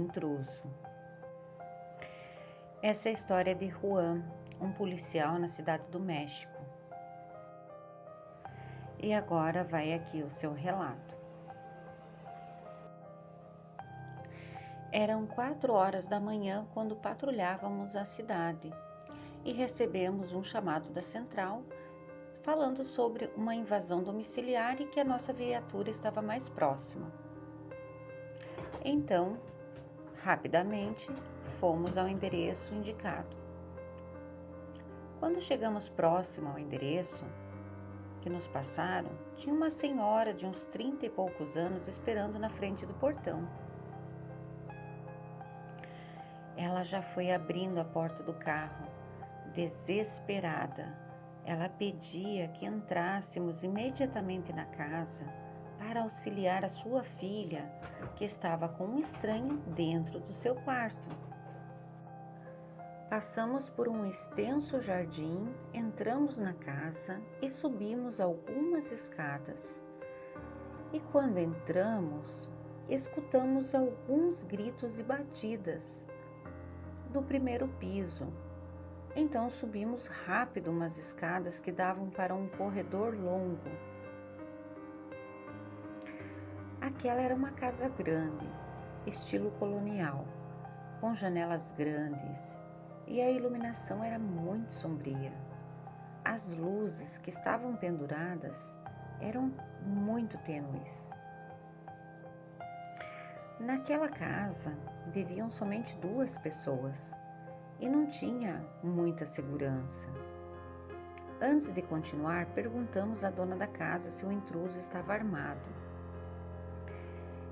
intruso. Essa é a história de Juan, um policial na cidade do México. E agora vai aqui o seu relato. Eram 4 horas da manhã quando patrulhávamos a cidade e recebemos um chamado da central falando sobre uma invasão domiciliar e que a nossa viatura estava mais próxima. Então, rapidamente, fomos ao endereço indicado. Quando chegamos próximo ao endereço que nos passaram, tinha uma senhora de uns 30 e poucos anos esperando na frente do portão. Ela já foi abrindo a porta do carro, desesperada. Ela pedia que entrássemos imediatamente na casa para auxiliar a sua filha, que estava com um estranho dentro do seu quarto. Passamos por um extenso jardim, entramos na casa e subimos algumas escadas. E quando entramos, escutamos alguns gritos e batidas do primeiro piso. Então subimos rápido umas escadas que davam para um corredor longo. Aquela era uma casa grande, estilo colonial, com janelas grandes, e a iluminação era muito sombria. As luzes que estavam penduradas eram muito tênues. Naquela casa viviam somente 2 pessoas e não tinha muita segurança. Antes de continuar, perguntamos à dona da casa se o intruso estava armado.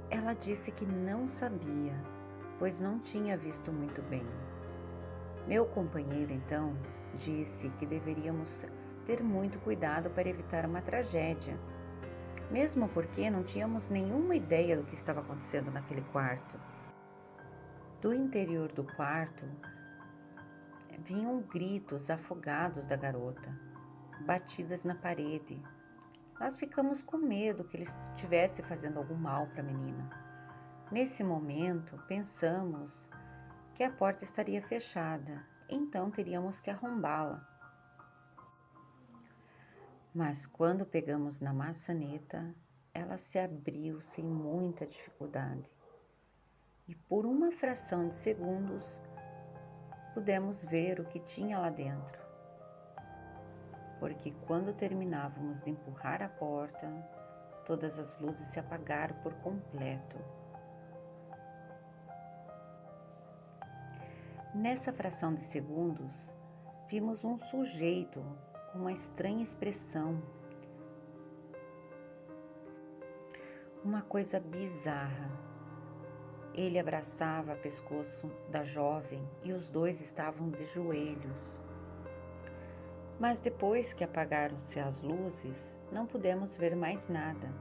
Ela disse que não sabia, pois não tinha visto muito bem. Meu companheiro, então, disse que deveríamos ter muito cuidado para evitar uma tragédia, mesmo porque não tínhamos nenhuma ideia do que estava acontecendo naquele quarto. Do interior do quarto, vinham gritos afogados da garota, batidas na parede. Nós ficamos com medo que ele estivesse fazendo algum mal para a menina. Nesse momento, pensamos que a porta estaria fechada, então teríamos que arrombá-la. Mas quando pegamos na maçaneta, ela se abriu sem muita dificuldade. E por uma fração de segundos, pudemos ver o que tinha lá dentro. Porque quando terminávamos de empurrar a porta, todas as luzes se apagaram por completo. Nessa fração de segundos, vimos um sujeito com uma estranha expressão, uma coisa bizarra. Ele abraçava o pescoço da jovem e os dois estavam de joelhos. Mas depois que apagaram-se as luzes, não pudemos ver mais nada.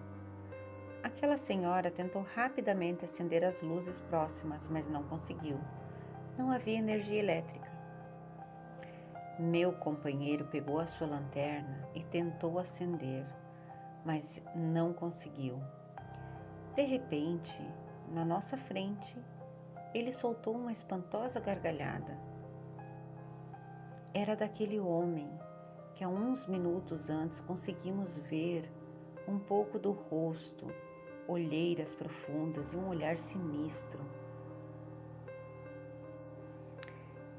Aquela senhora tentou rapidamente acender as luzes próximas, mas não conseguiu. Não havia energia elétrica. Meu companheiro pegou a sua lanterna e tentou acender, mas não conseguiu. De repente, na nossa frente, ele soltou uma espantosa gargalhada. Era daquele homem que há uns minutos antes conseguimos ver um pouco do rosto, olheiras profundas e um olhar sinistro.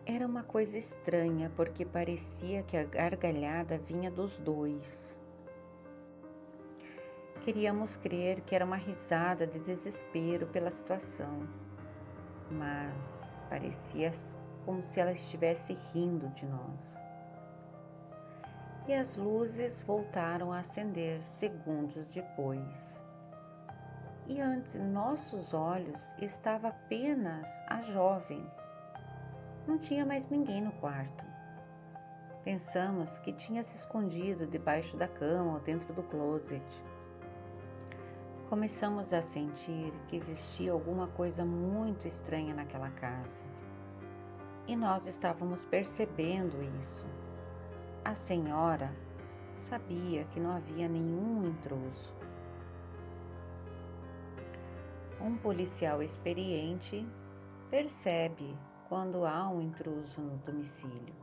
Era uma coisa estranha, porque parecia que a gargalhada vinha dos dois. Queríamos crer que era uma risada de desespero pela situação, mas parecia como se ela estivesse rindo de nós. E as luzes voltaram a acender segundos depois. E ante nossos olhos estava apenas a jovem. Não tinha mais ninguém no quarto. Pensamos que tinha se escondido debaixo da cama ou dentro do closet. Começamos a sentir que existia alguma coisa muito estranha naquela casa. E nós estávamos percebendo isso. A senhora sabia que não havia nenhum intruso. Um policial experiente Percebe quando há um intruso no domicílio,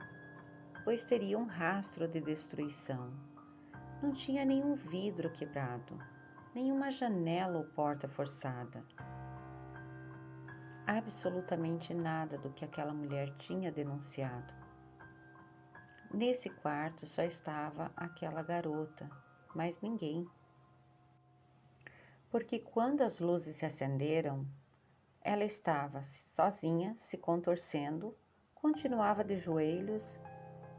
pois teria um rastro de destruição. Não tinha nenhum vidro quebrado, nenhuma janela ou porta forçada. Absolutamente nada do que aquela mulher tinha denunciado. Nesse quarto só estava aquela garota, mais ninguém. Porque quando as luzes se acenderam, ela estava sozinha, se contorcendo, continuava de joelhos,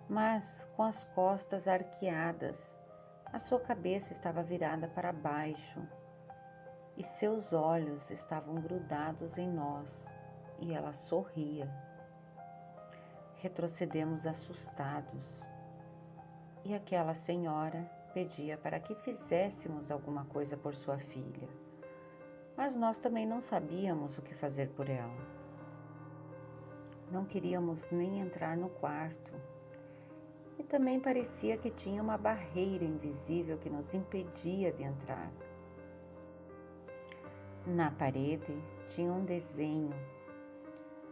mas com as costas arqueadas. A sua cabeça estava virada para baixo e seus olhos estavam grudados em nós, e ela sorria. Retrocedemos assustados, e aquela senhora pedia para que fizéssemos alguma coisa por sua filha, mas nós também não sabíamos o que fazer por ela. Não queríamos nem entrar no quarto, e também parecia que tinha uma barreira invisível que nos impedia de entrar. Na parede tinha um desenho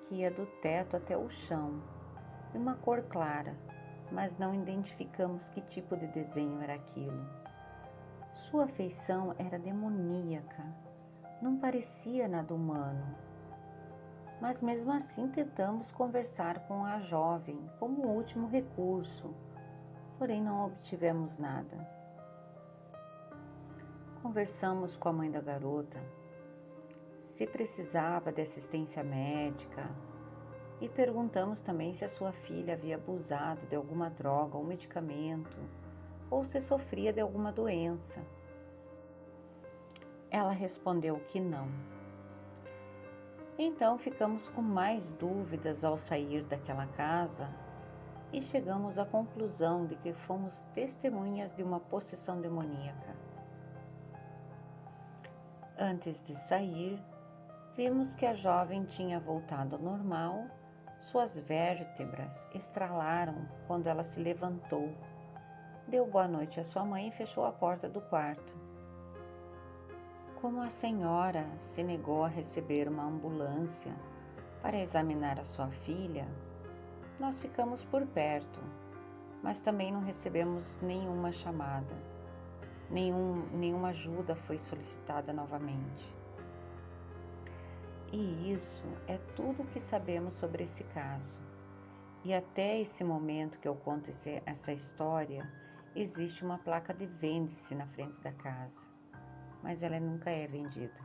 que ia do teto até o chão, de uma cor clara, mas não identificamos que tipo de desenho era aquilo. Sua feição era demoníaca, não parecia nada humano. Mas mesmo assim tentamos conversar com a jovem como último recurso, porém não obtivemos nada. Conversamos com a mãe da garota, se precisava de assistência médica, e perguntamos também se a sua filha havia abusado de alguma droga ou medicamento, ou se sofria de alguma doença. Ela respondeu que não. Então ficamos com mais dúvidas ao sair daquela casa e chegamos à conclusão de que fomos testemunhas de uma possessão demoníaca. Antes de sair, vimos que a jovem tinha voltado ao normal, suas vértebras estralaram quando ela se levantou, deu boa noite à sua mãe e fechou a porta do quarto. Como a senhora se negou a receber uma ambulância para examinar a sua filha, nós ficamos por perto, mas também não recebemos nenhuma chamada, nenhuma ajuda foi solicitada novamente. E isso é tudo o que sabemos sobre esse caso. E até esse momento que eu conto essa história, existe uma placa de vende-se na frente da casa, mas ela nunca é vendida.